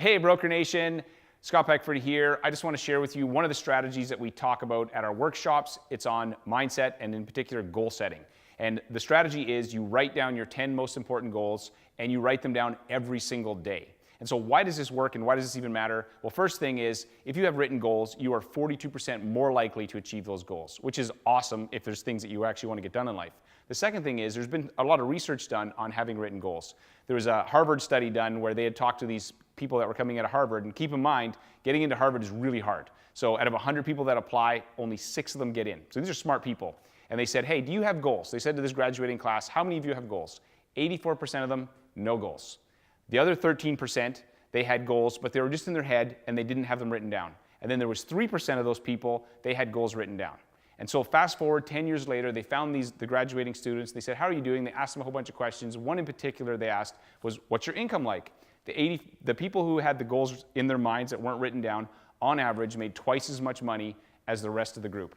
Hey, Broker Nation. Scott Peckford here. I just want to share with you one of the strategies that we talk about at our workshops. It's on mindset and in particular goal setting. And the strategy is you write down your 10 most important goals and you write them down every single day. And so why does this work and why does this even matter? Well, first thing is if you have written goals, you are 42% more likely to achieve those goals, which is awesome if there's things that you actually want to get done in life. The second thing is there's been a lot of research done on having written goals. There was a Harvard study done where they had talked to these people that were coming out of Harvard, and keep in mind, getting into Harvard is really hard. So out of 100 people that apply, only 6 of them get in. So these are smart people. And they said, hey, do you have goals? They said to this graduating class, how many of you have goals? 84% of them, no goals. The other 13%, they had goals, but they were just in their head and they didn't have them written down. And then there was 3% of those people, they had goals written down. And so fast forward 10 years later, they found the graduating students. They said, how are you doing? They asked them a whole bunch of questions. One in particular they asked was, what's your income like? The people who had the goals in their minds that weren't written down, on average, made twice as much money as the rest of the group.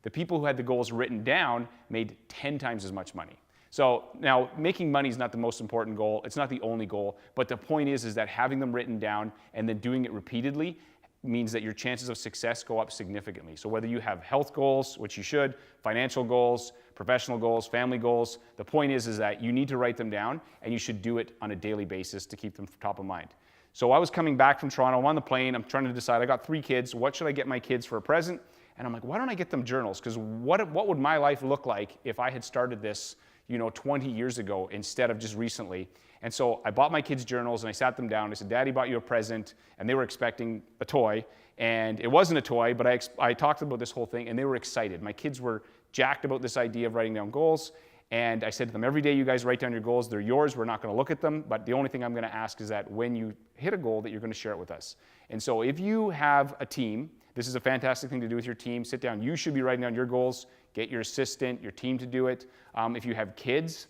The people who had the goals written down made 10 times as much money. So now, making money is not the most important goal. It's not the only goal. But the point is that having them written down and then doing it repeatedly means that your chances of success go up significantly. So whether you have health goals, which you should, financial goals, professional goals, family goals, the point is that you need to write them down and you should do it on a daily basis to keep them top of mind. So I was coming back from Toronto, I'm on the plane, I'm trying to decide, I got 3 kids, what should I get my kids for a present? And I'm like, why don't I get them journals? Because what would my life look like if I had started this 20 years ago instead of just recently? And so I bought my kids journals and I sat them down. I said, Daddy bought you a present, and they were expecting a toy. And it wasn't a toy, but I talked about this whole thing and they were excited. My kids were jacked about this idea of writing down goals. And I said to them, every day you guys write down your goals, they're yours, we're not gonna look at them, but the only thing I'm gonna ask is that when you hit a goal that you're gonna share it with us. And so if you have a team, this is a fantastic thing to do with your team. Sit down, you should be writing down your goals, get your assistant, your team to do it. If you have kids,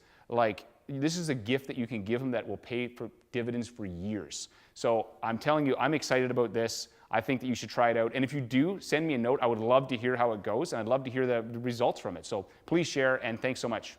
this is a gift that you can give them that will pay for dividends for years. So I'm telling you, I'm excited about this. I think that you should try it out. And if you do, send me a note. I would love to hear how it goes, and I'd love to hear the results from it. So please share, and thanks so much.